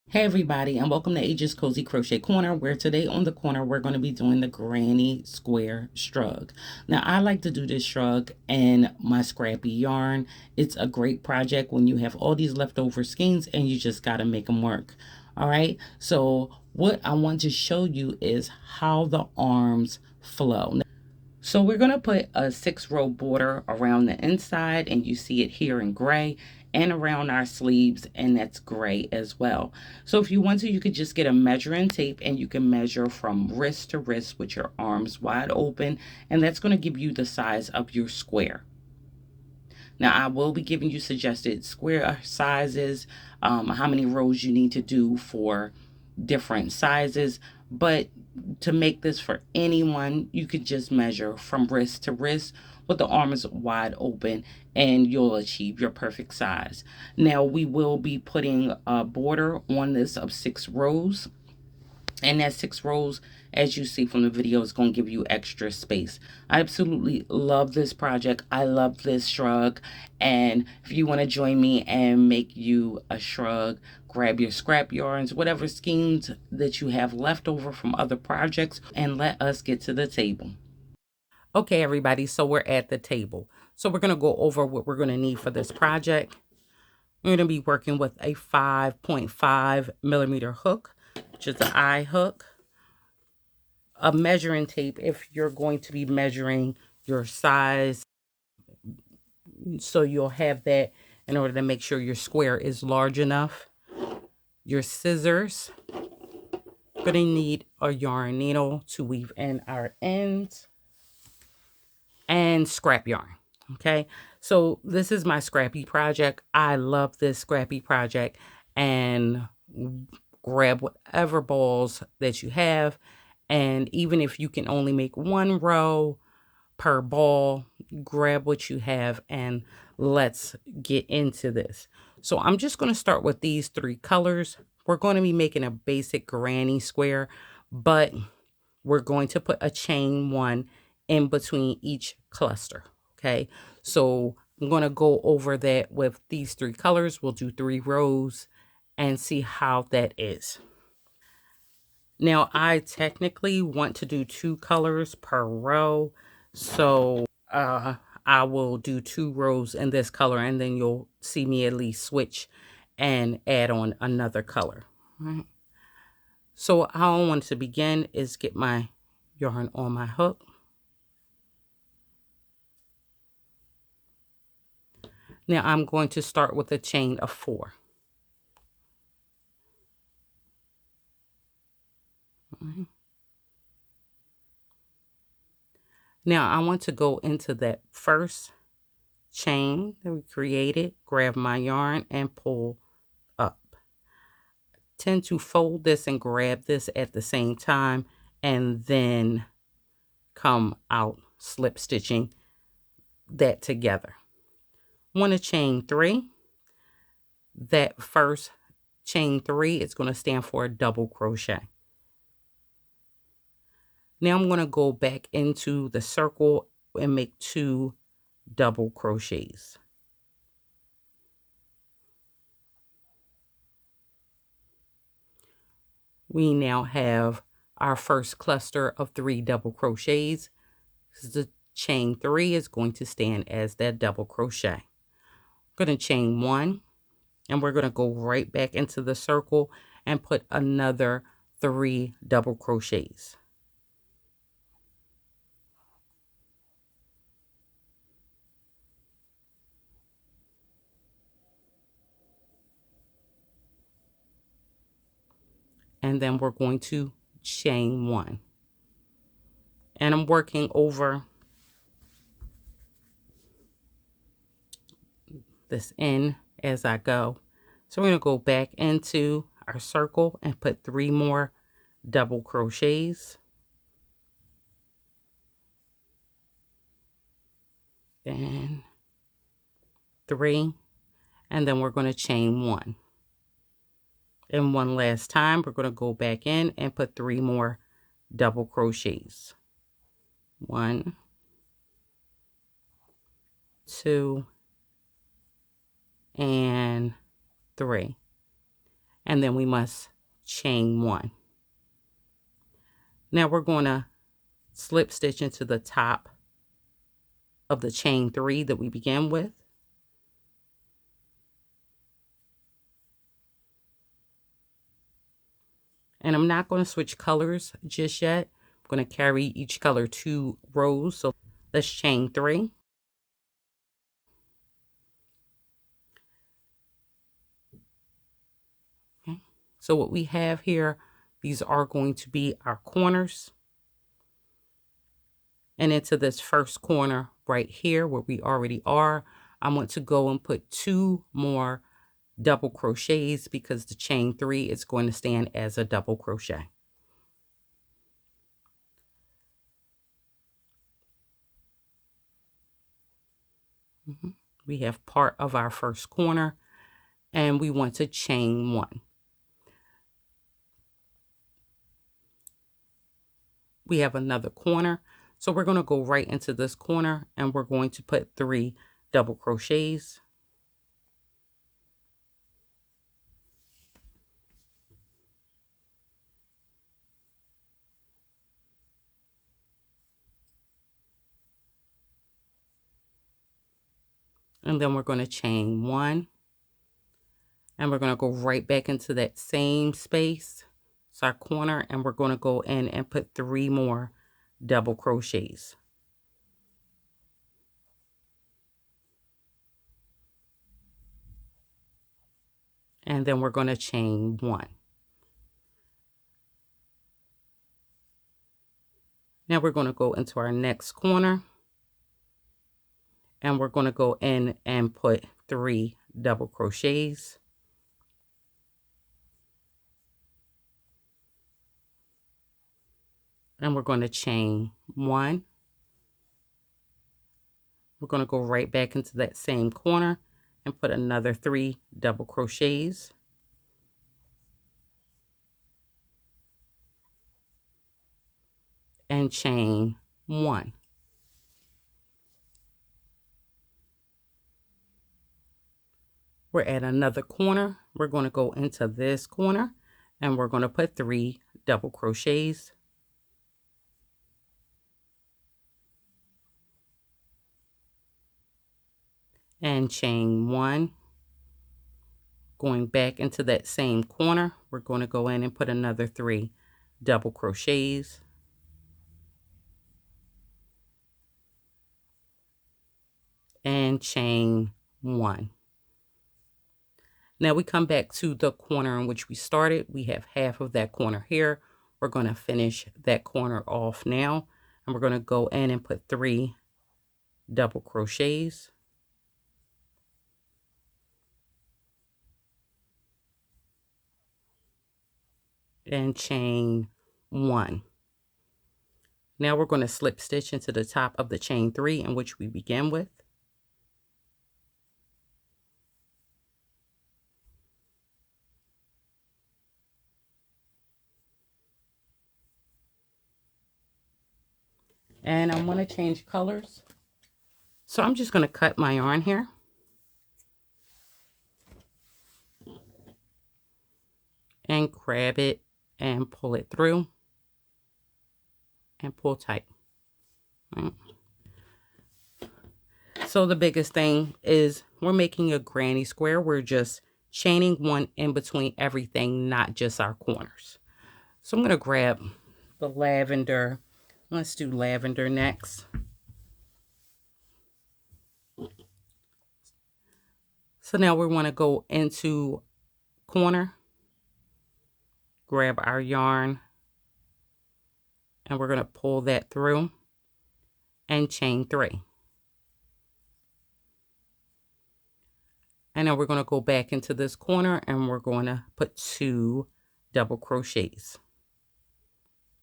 Hey everybody, and welcome to Age's Cozy Crochet Corner, where today on the corner we're going to be doing the Granny Square Shrug. Now I like to do this shrug in my scrappy yarn. It's a great project when you have all these leftover skeins and you just got to make them work. All right, so what I want to show you is how the arms flow. So we're going to put a 6-row border around the inside, and you see it here in gray, and around our sleeves, and that's gray as well. So if you want to, you could just get a measuring tape and you can measure from wrist to wrist with your arms wide open, and that's going to give you the size of your square. Now I will be giving you suggested square sizes, how many rows you need to do for different sizes, but to make this for anyone, you could just measure from wrist to wrist with the arms wide open and you'll achieve your perfect size. Now we will be putting a border on this of 6 rows, and that 6 rows, as you see from the video, is going to give you extra space. I absolutely love this project. I love this shrug. And if you want to join me and make you a shrug, grab your scrap yarns, whatever skeins that you have left over from other projects, and let us get to the table. Okay, everybody, so we're at the table. So we're going to go over what we're going to need for this project. We're going to be working with a 5.5mm hook, which is an eye hook, a measuring tape if you're going to be measuring your size, so you'll have that in order to make sure your square is large enough. Your scissors. We're going to need a yarn needle to weave in our ends, and scrap yarn. Okay, so this is my scrappy project. I love this scrappy project, and grab whatever balls that you have, and even if you can only make 1 row per ball, grab what you have and let's get into this. So I'm just going to start with these 3 colors. We're going to be making a basic granny square, but we're going to put a chain 1 in between each cluster. Okay, so I'm going to go over that with these 3 colors. We'll do 3 rows and see how that is. Now I technically want to do 2 colors per row, so I will do 2 rows in this color, and then you'll see me at least switch and add on another color. All right. So how I want to begin is get my yarn on my hook. Now I'm going to start with a chain of 4. Now I want to go into that first chain that we created, grab my yarn and pull up. Tend to fold this and grab this at the same time, and then come out slip stitching that together. Want to chain 3. That first chain 3 is going to stand for a double crochet. Now I'm going to go back into the circle and make 2 double crochets. We now have our first cluster of 3 double crochets. The chain 3 is going to stand as that double crochet. I'm going to chain 1, and we're going to go right back into the circle and put another 3 double crochets. And then we're going to chain 1. And I'm working over this end as I go. So we're going to go back into our circle and put 3 more double crochets. Then 3, and then we're going to chain 1. And one last time, we're going to go back in and put 3 more double crochets. 1, 2, and 3. and then we must chain 1. Now we're going to slip stitch into the top of the chain 3 that we began with. And I'm not going to switch colors just yet. I'm going to carry each color 2 rows. So let's chain 3. Okay. So what we have here, these are going to be our corners. And into this first corner right here where we already are, I want to go and put 2 more double crochets because the chain 3 is going to stand as a double crochet. We have part of our first corner and we want to chain 1. We have another corner, so we're going to go right into this corner and we're going to put 3 double crochets. And then we're going to chain 1. And we're going to go right back into that same space. It's our corner, and we're going to go in and put 3 more double crochets. And then we're going to chain 1. Now we're going to go into our next corner. And we're going to go in and put 3 double crochets. And we're going to chain 1. We're going to go right back into that same corner and put another 3 double crochets. And chain 1. We're at another corner. We're going to go into this corner and we're going to put 3 double crochets. And chain 1. Going back into that same corner, we're going to go in and put another 3 double crochets. And chain 1. Now we come back to the corner in which we started. We have half of that corner here. We're going to finish that corner off now. And we're going to go in and put 3 double crochets. And chain 1. Now we're going to slip stitch into the top of the chain 3 in which we began with. And I want to change colors. So I'm just going to cut my yarn here. And grab it and pull it through. And pull tight. Right. So the biggest thing is we're making a granny square. We're just chaining 1 in between everything, not just our corners. So I'm going to grab the lavender. Let's do lavender next. So now we want to go into corner, grab our yarn, and we're going to pull that through and chain 3. And now we're going to go back into this corner and we're going to put 2 double crochets.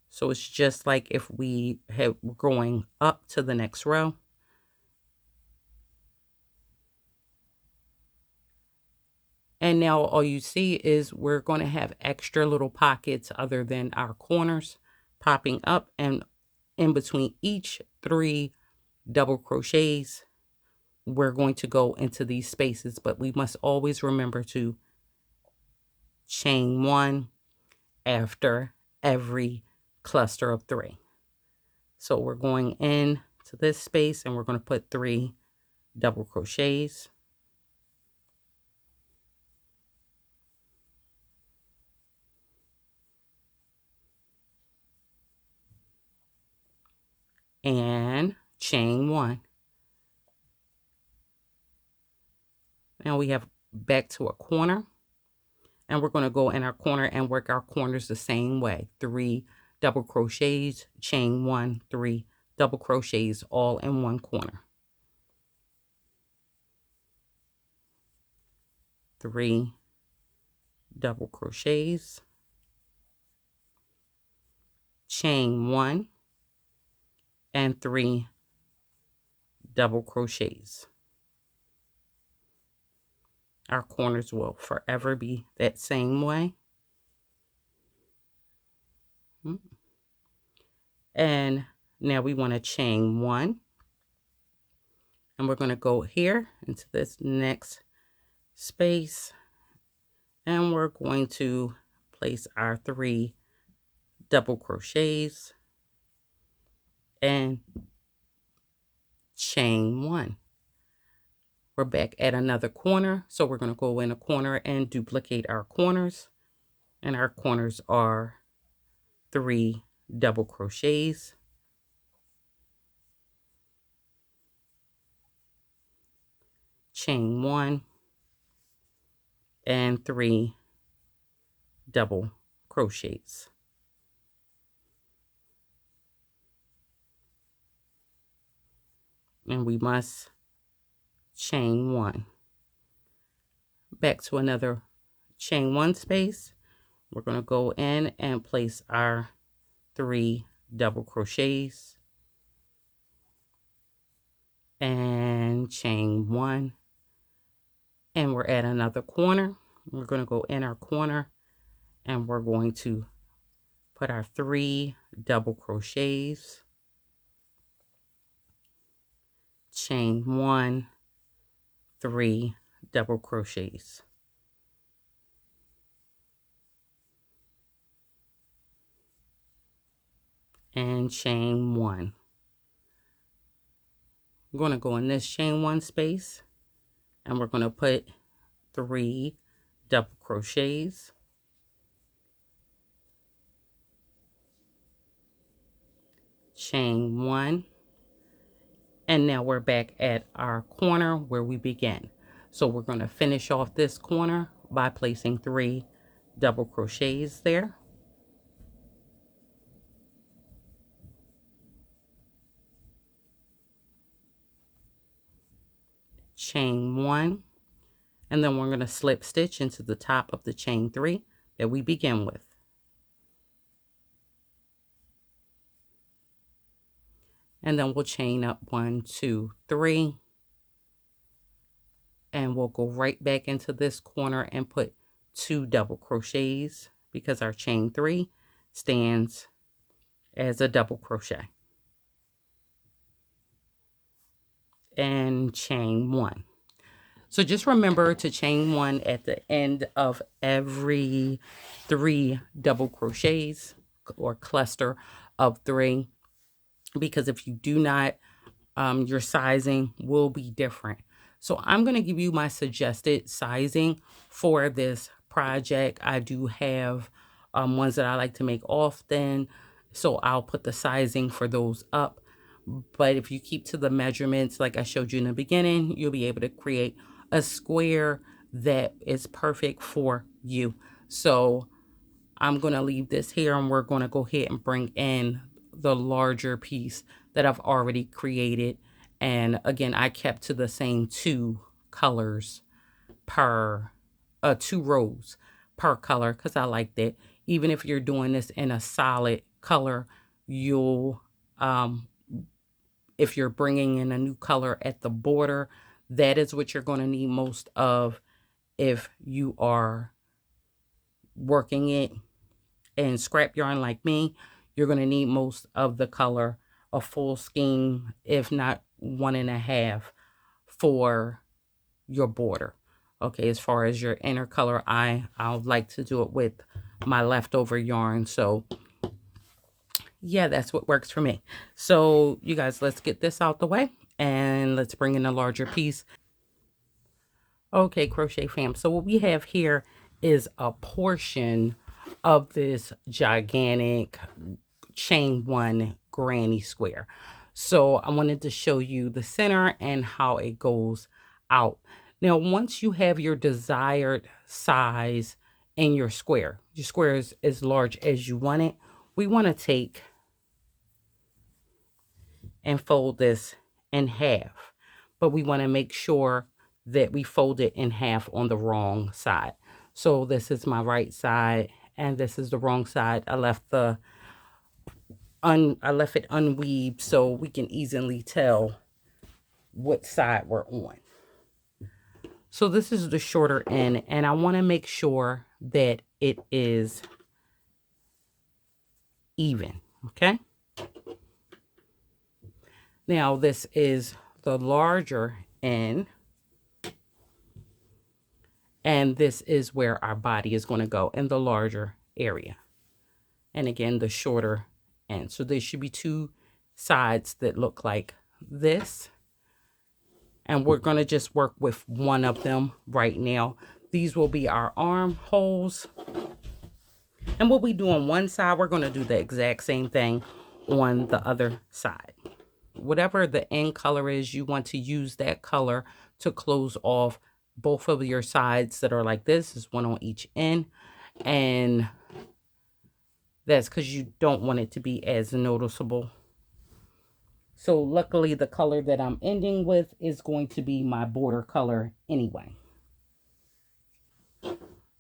So it's just like if we were going up to the next row. And now all you see is we're going to have extra little pockets other than our corners popping up, and in between each 3 double crochets, we're going to go into these spaces, but we must always remember to chain 1 after every cluster of 3. So we're going in to this space and we're going to put 3 double crochets. And chain 1. Now we have back to a corner, and we're going to go in our corner and work our corners the same way. 3 double crochets, chain 1, 3 double crochets, all in one corner. 3 double crochets, chain 1, and 3 double crochets. Our corners will forever be that same way. And now we want to chain 1, and we're going to go here into this next space, and we're going to place our 3 double crochets and chain 1. We're back at another corner, so we're going to go in a corner and duplicate our corners, and our corners are 3 double crochets, chain 1, and 3 double crochets. And we must chain 1. Back to another chain 1 space. We're going to go in and place our 3 double crochets and chain 1, and we're at another corner. We're going to go in our corner and we're going to put our 3 double crochets, chain 1, 3 double crochets, and chain 1. We're going to go in this chain 1 space and we're going to put 3 double crochets, chain 1, and now we're back at our corner where we began. So we're going to finish off this corner by placing 3 double crochets there, chain 1, and then we're going to slip stitch into the top of the chain 3 that we begin with. And then we'll chain up 1, 2, 3, and we'll go right back into this corner and put 2 double crochets because our chain 3 stands as a double crochet, and chain 1. So just remember to chain 1 at the end of every 3 double crochets or cluster of 3, because if you do not, your sizing will be different. So I'm going to give you my suggested sizing for this project. I do have ones that I like to make often, so I'll put the sizing for those up. But if you keep to the measurements like I showed you in the beginning, you'll be able to create a square that is perfect for you. So I'm going to leave this here and we're going to go ahead and bring in the larger piece that I've already created. And again, I kept to the same 2 colors per 2 rows per color because I like that. Even if you're doing this in a solid color, you'll if you're bringing in a new color at the border, that is what you're going to need most of if you are working it in scrap yarn like me. You're going to need most of the color, a full skein, if not 1.5 for your border. Okay, as far as your inner color, I like to do it with my leftover yarn. So yeah, that's what works for me. So you guys, let's get this out the way and let's bring in a larger piece. Okay, crochet fam. So what we have here is a portion of this gigantic chain one granny square. So I wanted to show you the center and how it goes out. Now, once you have your desired size in your square is as large as you want it, we want to take and fold this in half. But we want to make sure that we fold it in half on the wrong side. So this is my right side and this is the wrong side. I left it unweaved so we can easily tell what side we're on. So this is the shorter end and I want to make sure that it is even, okay? Now this is the larger end and this is where our body is going to go in the larger area. And again, the shorter end. So there should be two sides that look like this. And we're going to just work with one of them right now. These will be our armholes. And what we do on one side, we're going to do the exact same thing on the other side. Whatever the end color is, you want to use that color to close off both of your sides that are like this. Is one on each end. And that's because you don't want it to be as noticeable. So luckily the color that I'm ending with is going to be my border color anyway.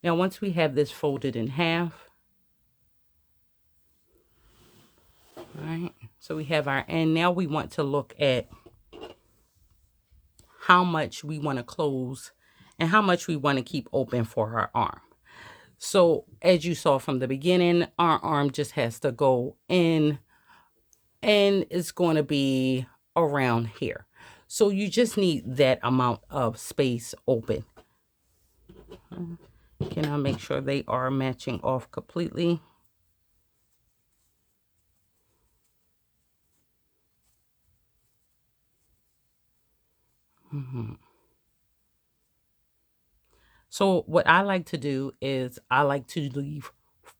Now once we have this folded in half, all right, so we have our end. Now we want to look at how much we want to close and how much we want to keep open for our arm. So as you saw from the beginning, our arm just has to go in and it's going to be around here. So you just need that amount of space open. Can I make sure they are matching off completely? So what I like to do is I like to leave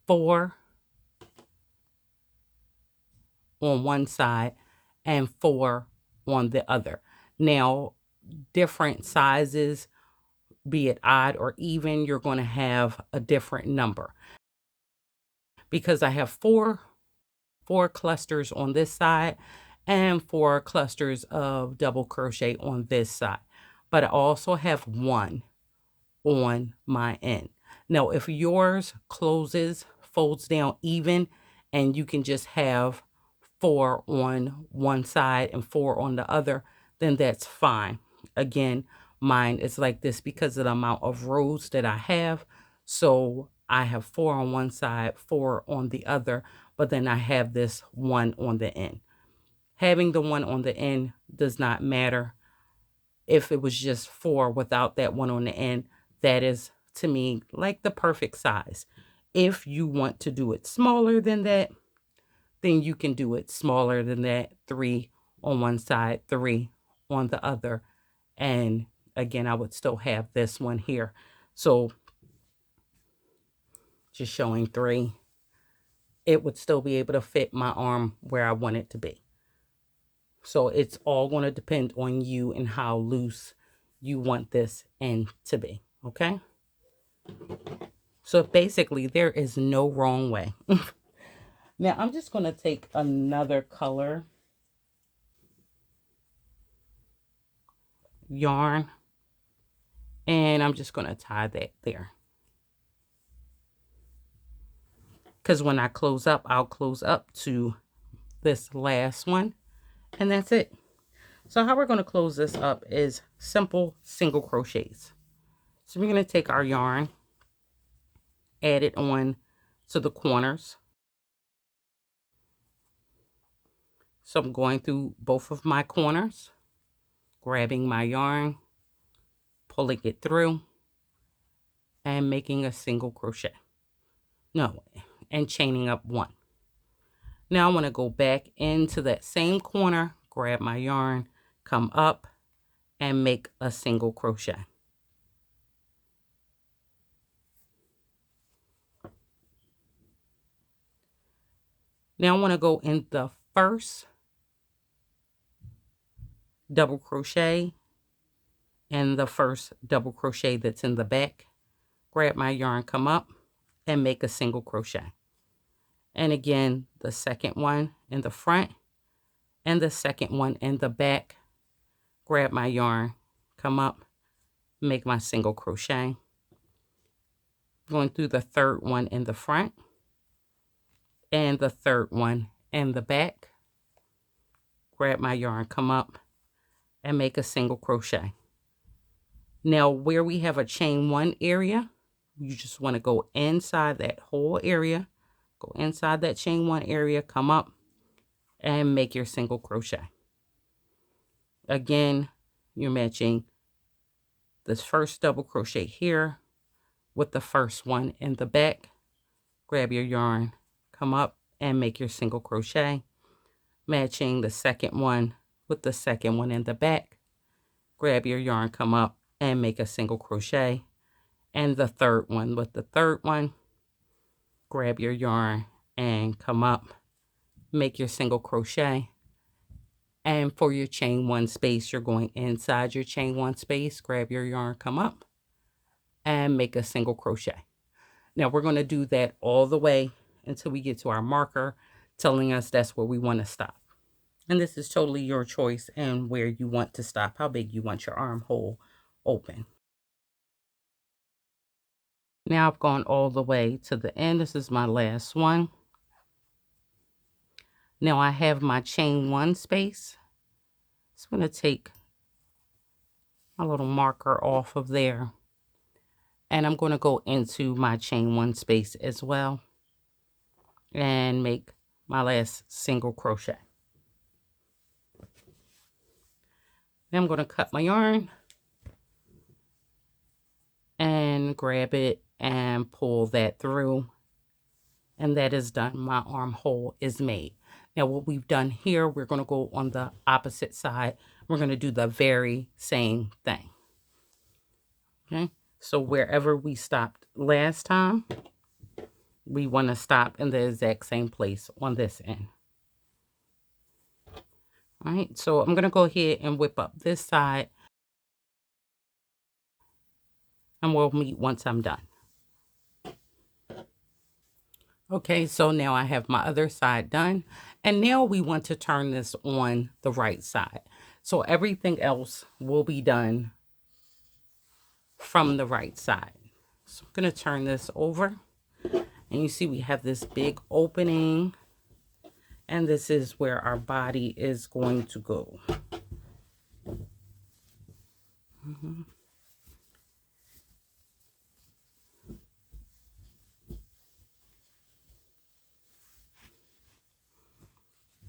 4 on one side and 4 on the other. Now, different sizes, be it odd or even, you're going to have a different number. Because I have four clusters on this side and 4 clusters of double crochet on this side. But I also have 1 on my end. Now, if yours folds down even, and you can just have 4 on one side and 4 on the other, then that's fine. Again, mine is like this because of the amount of rows that I have. So I have 4 on one side, 4 on the other, but then I have this 1 on the end. Having the 1 on the end does not matter. If it was just 4 without that 1 on the end, that is, to me, like the perfect size. If you want to do it smaller than that, then you can do it smaller than that. 3 on one side, 3 on the other. And again, I would still have this one here. So just showing 3, it would still be able to fit my arm where I want it to be. So it's all going to depend on you and how loose you want this end to be. Okay. So basically there is no wrong way. Now I'm just going to take another color yarn and I'm just going to tie that there. Because when I close up, I'll close up to this last one and that's it. So how we're going to close this up is simple single crochets. So we're going to take our yarn, add it on to the corners. So I'm going through both of my corners, grabbing my yarn, pulling it through, and making a single crochet. No, and chaining up 1. Now I want to go back into that same corner, grab my yarn, come up and make a single crochet. Now I want to go in the first double crochet and the first double crochet that's in the back. Grab my yarn, come up and make a single crochet. And again, the second one in the front and the second one in the back. Grab my yarn, come up, make my single crochet. Going through the third one in the front and the third one in the back. Grab my yarn, come up and make a single crochet. Now where we have a chain 1 area, you just want to go inside that whole area, go inside that chain 1 area, come up and make your single crochet. Again, you're matching this first double crochet here with the first one in the back. Grab your yarn, come up and make your single crochet, matching the second one with the second one in the back. Grab your yarn, come up and make a single crochet, and the third one with the third one. Grab your yarn and come up, make your single crochet, and for your chain 1 space, you're going inside your chain 1 space. Grab your yarn, come up and make a single crochet. Now we're going to do that all the way until we get to our marker telling us that's where we want to stop. And this is totally your choice and where you want to stop, how big you want your armhole open. Now I've gone all the way to the end. This is my last one. Now I have my chain 1 space. So I'm going to take my little marker off of there. And I'm going to go into my chain 1 space as well and make my last single crochet. Then I'm going to cut my yarn and grab it and pull that through. And that is done. My armhole is made. Now what we've done here, we're going to go on the opposite side. We're going to do the very same thing. Okay, so wherever we stopped last time, we want to stop in the exact same place on this end. All right, so I'm going to go ahead and whip up this side, and we'll meet once I'm done. Okay, so now I have my other side done, and now we want to turn this on the right side. So everything else will be done from the right side. So I'm going to turn this over, and you see we have this big opening, and this is where our body is going to go.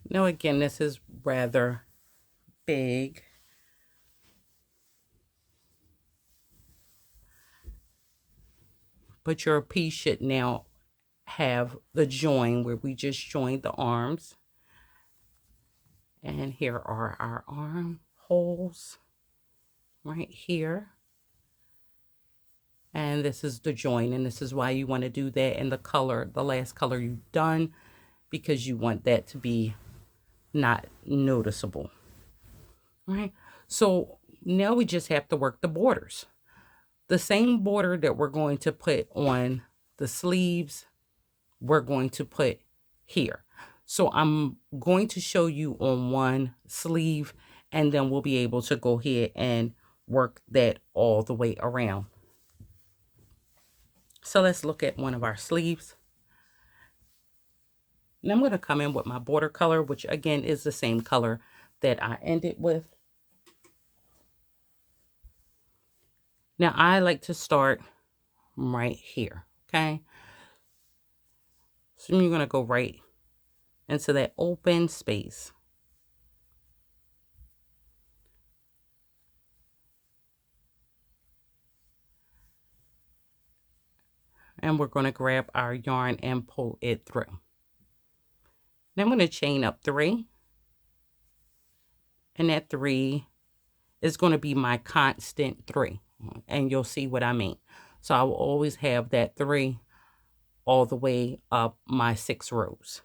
Now again, this is rather big. But your piece should now have the join where we just joined the arms. And here are our armholes right here. And this is the join, and this is why you want to do that in the color, the last color you've done, because you want that to be not noticeable. All right, so now we just have to work the borders. The same border that we're going to put on the sleeves, we're going to put here. So I'm going to show you on one sleeve, and then we'll be able to go ahead and work that all the way around. So let's look at one of our sleeves. And I'm going to come in with my border color, which again is the same color that I ended with. Now I like to start right here, okay? So you're going to go right into that open space. and we're going to grab our yarn and pull it through. Then I'm going to chain up 3, and that 3 is going to be my constant 3, and you'll see what I mean. So I will always have that 3 all the way up my 6 rows.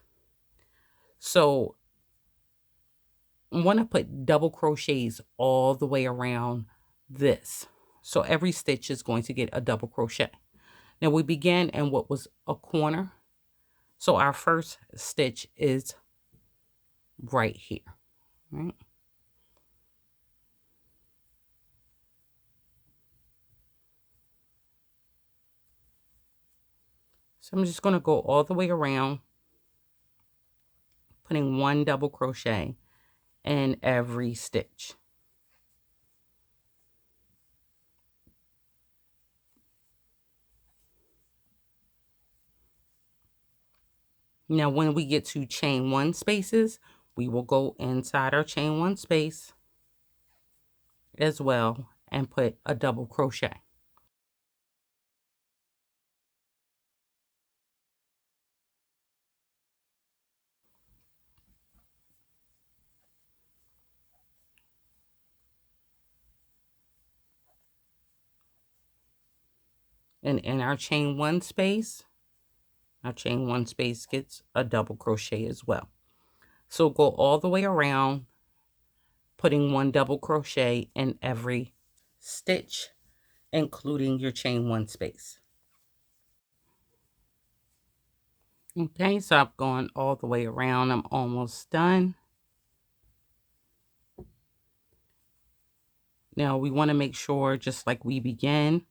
So I want to put double crochets all the way around this. So every stitch is going to get a double crochet. Now we began in what was a corner. So our first stitch is right here, right? So I'm just going to go all the way around, putting 1 double crochet in every stitch. Now when we get to chain 1 spaces, we will go inside our chain 1 space as well and put a double crochet. And in our chain 1 space, our chain 1 space gets a double crochet as well. So go all the way around, putting 1 double crochet in every stitch, including your chain 1 space. Okay, so I've gone all the way around. I'm almost done. Now we want to make sure, just like we began,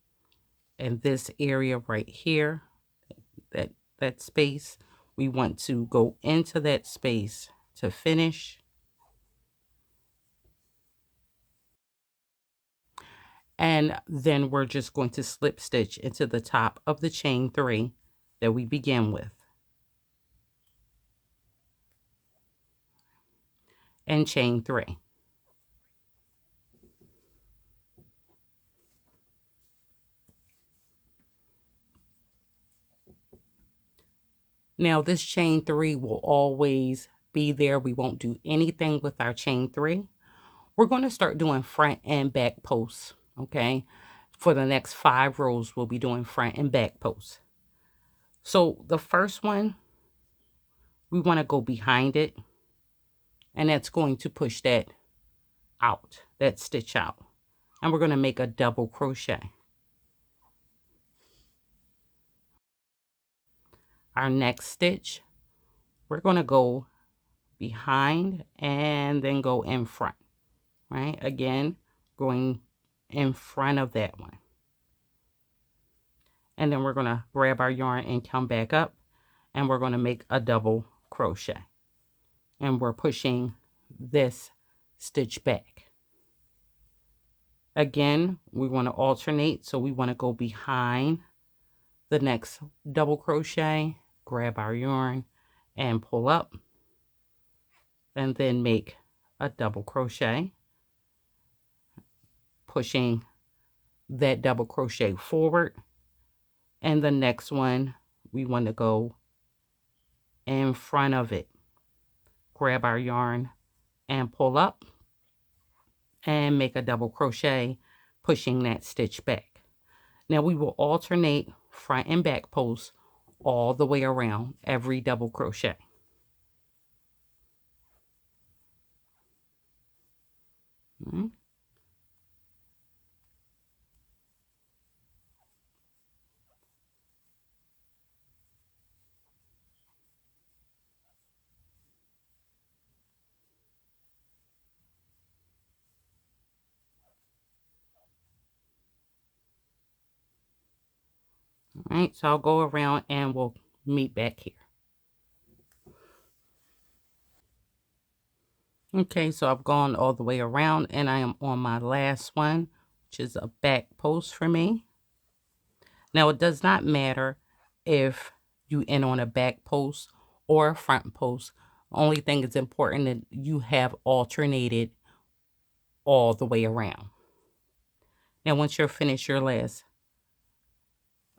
in this area right here, that space, we want to go into that space to finish. And then we're just going to slip stitch into the top of the chain 3 that we began with. And chain 3. Now this chain 3 will always be there. We won't do anything with our chain 3. We're going to start doing front and back posts, okay? For the next 5 rows, we'll be doing front and back posts. So the first one, we want to go behind it, and that's going to push that out, that stitch out. And we're going to make a double crochet. Our next stitch, we're going to go behind and then go in front, right? Again, going in front of that one. And then we're going to grab our yarn and come back up, and we're going to make a double crochet. And we're pushing this stitch back. Again, we want to alternate, so we want to go behind the next double crochet, grab our yarn and pull up, and then make a double crochet, pushing that double crochet forward. And the next one, we want to go in front of it, grab our yarn and pull up and make a double crochet, pushing that stitch back. Now we will alternate front and back posts all the way around every double crochet. All right, so I'll go around and we'll meet back here. Okay, so I've gone all the way around and I am on my last one, which is a back post for me. Now it does not matter if you end on a back post or a front post. Only thing is important that you have alternated all the way around. Now once you're finished your last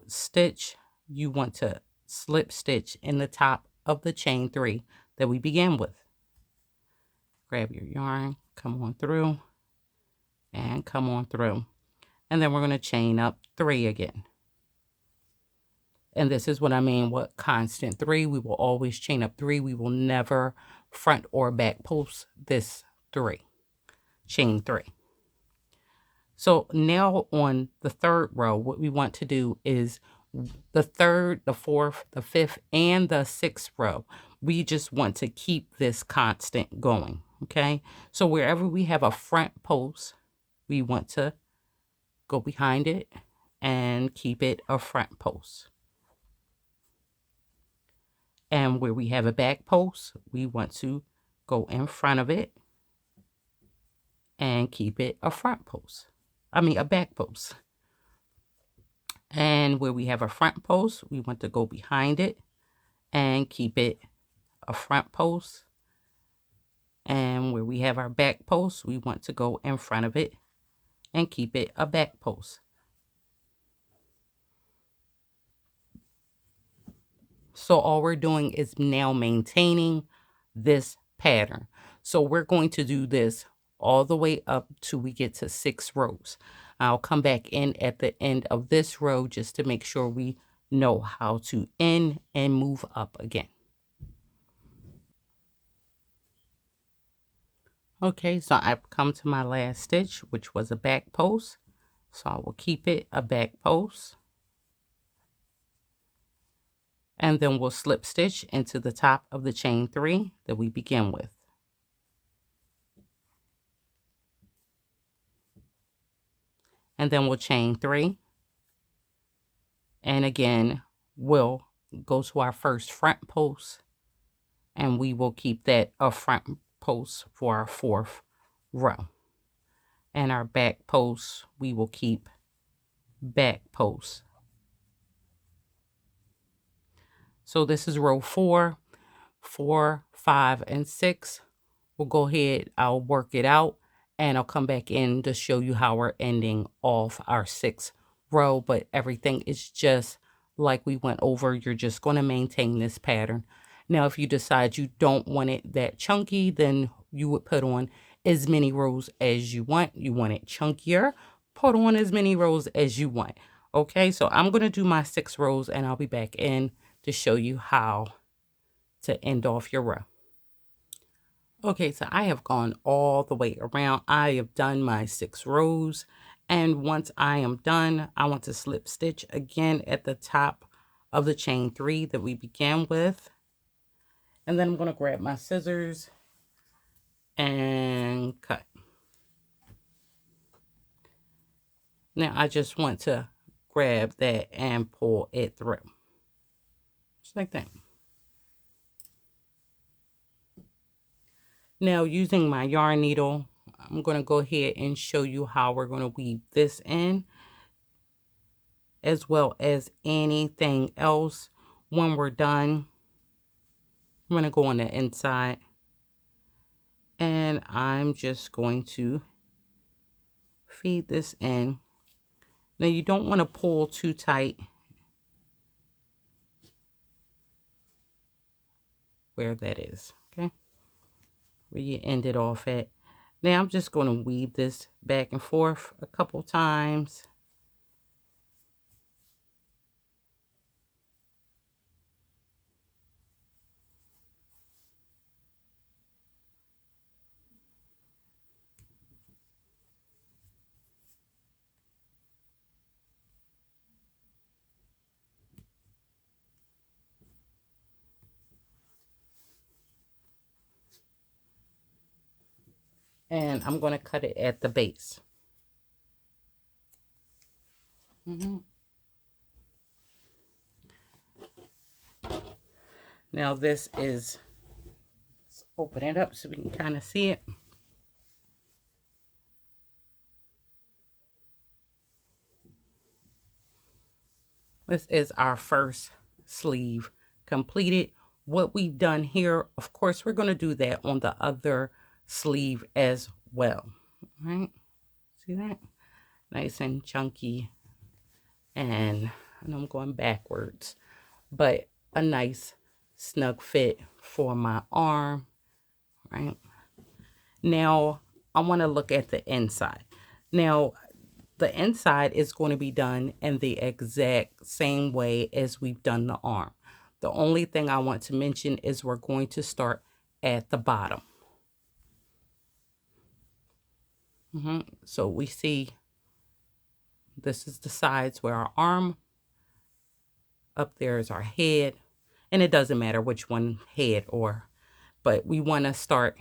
stitch, you want to slip stitch in the top of the chain 3 that we began with. Grab your yarn, come on through, and come on through. And then we're going to chain up 3 again. And this is what I mean, what constant 3. We will always chain up 3. We will never front or back post this 3. Chain 3. So now on the 3rd row, what we want to do is the 3rd, the 4th, the 5th, and the 6th row. We just want to keep this constant going, okay? So wherever we have a front post, we want to go behind it and keep it a front post. And where we have a back post, we want to go in front of it and keep it a front post. A back post. And where we have a front post, we want to go behind it and keep it a front post. And where we have our back post, we want to go in front of it and keep it a back post. So all we're doing is now maintaining this pattern. So we're going to do this all the way up till we get to 6 rows. I'll come back in at the end of this row just to make sure we know how to end and move up again. Okay, so I've come to my last stitch, which was a back post. So I will keep it a back post. And then we'll slip stitch into the top of the chain 3 that we begin with. And then we'll chain 3. And again, we'll go to our first front post, and we will keep that a front post for our 4th row. And our back post, we will keep back post. So this is row 4, 4, 5, and 6. We'll go ahead, I'll work it out, and I'll come back in to show you how we're ending off our 6th row. But everything is just like we went over. You're just going to maintain this pattern. Now, if you decide you don't want it that chunky, then you would put on as many rows as you want. You want it chunkier, put on as many rows as you want. Okay, so I'm going to do my 6 rows, and I'll be back in to show you how to end off your row. Okay, so I have gone all the way around. I have done my 6 rows. And once I am done, I want to slip stitch again at the top of the chain 3 that we began with. And then I'm going to grab my scissors and cut. Now I just want to grab that and pull it through. Just like that. Now using my yarn needle, I'm going to go ahead and show you how we're going to weave this in, as well as anything else. When we're done, I'm going to go on the inside, and I'm just going to feed this in. Now you don't want to pull too tight where that is, okay? Where you end it off at. Now I'm just going to weave this back and forth a couple times. And I'm going to cut it at the base. Now this is, let's open it up so we can kind of see it. This is our first sleeve completed. What we've done here, of course, we're going to do that on the other sleeve as well. All right, see that? Nice and chunky and and I'm going backwards, but a nice snug fit for my arm, right? Now, I want to look at the inside. Now, the inside is going to be done in the exact same way as we've done the arm. The only thing I want to mention is we're going to start at the bottom. So we see this is the sides where our arm, up there is our head, and it doesn't matter which one, head or, but we want to start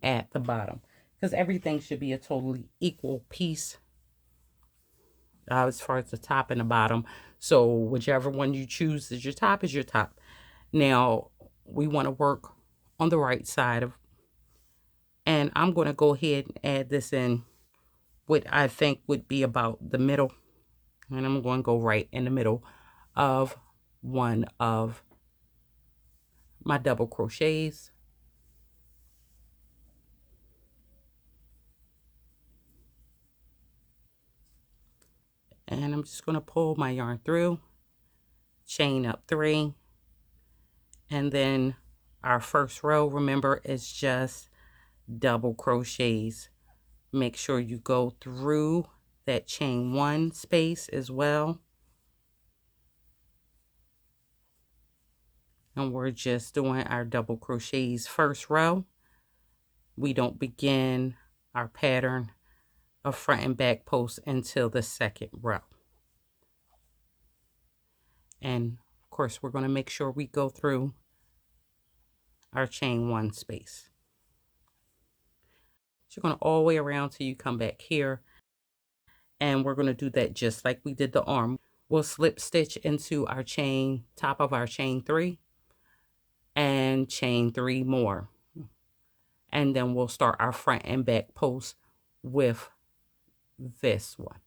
at the bottom because everything should be a totally equal piece as far as the top and the bottom. So whichever one you choose as your top is your top. Now we want to work on the right side of, and I'm going to go ahead and add this in what I think would be about the middle, and I'm going to go right in the middle of one of my double crochets. And I'm just going to pull my yarn through, chain up 3, and then our first row, remember, is just double crochets. Make sure you go through that chain 1 space as well. And we're just doing our double crochets first row. We don't begin our pattern of front and back posts until the second row. And of course, we're going to make sure we go through our chain 1 space. So you're going to all the way around till you come back here. And we're going to do that just like we did the arm. We'll slip stitch into our chain, top of our chain 3, and chain 3 more. And then we'll start our front and back post with this one.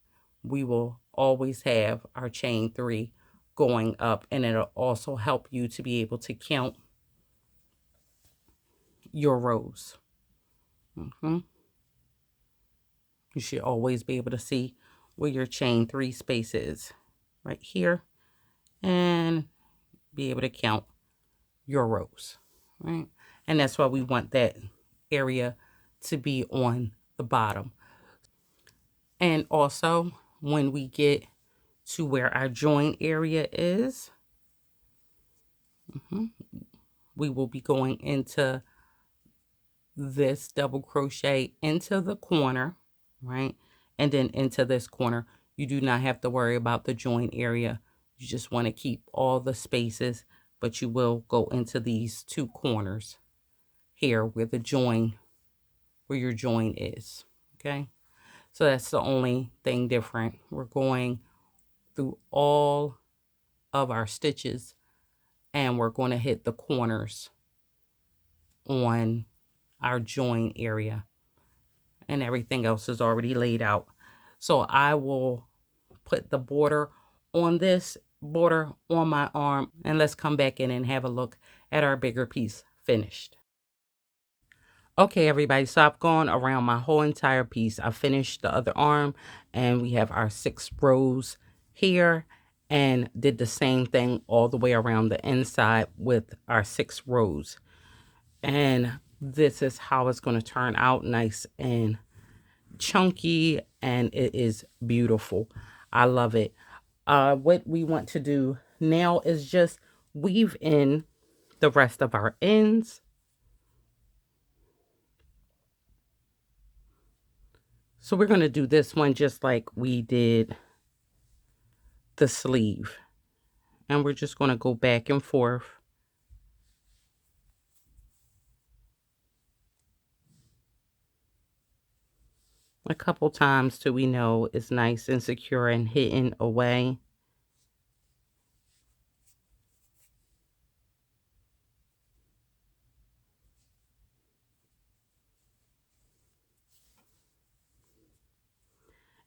We will always have our chain 3 going up, and it'll also help you to be able to count your rows. You should always be able to see where your chain 3 space is, right here, and be able to count your rows, right? And that's why we want that area to be on the bottom. And also, when we get to where our join area is, we will be going into this double crochet into the corner, right? And then into this corner. You do not have to worry about the join area. You just want to keep all the spaces, but you will go into these 2 corners here where the join, where your join is, okay? So that's the only thing different. We're going through all of our stitches, and we're going to hit the corners on our join area, and everything else is already laid out. So I will put the border on this, border on my arm, and let's come back in and have a look at our bigger piece finished. Okay, everybody, so I've gone around my whole entire piece. I finished the other arm, and we have our 6 rows here, and did the same thing all the way around the inside with our 6 rows. And this is how it's going to turn out, nice and chunky, and it is beautiful. I love it. What we want to do now is just weave in the rest of our ends. So we're going to do this one just like we did the sleeve. And we're just going to go back and forth. A couple times till we know it's nice and secure and hidden away.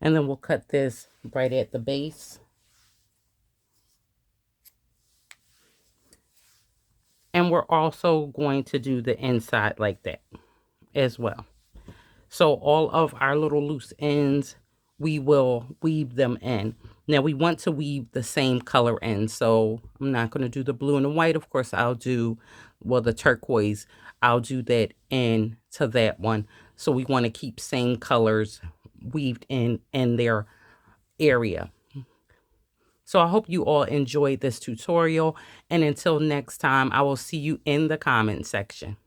And then we'll cut this right at the base. And we're also going to do the inside like that as well. So all of our little loose ends, we will weave them in. Now we want to weave the same color in, so I'm not going to do the blue and the white. Of course, I'll do, well, the turquoise. I'll do that into that one. So we want to keep same colors weaved in their area. So I hope you all enjoyed this tutorial, and until next time, I will see you in the comment section.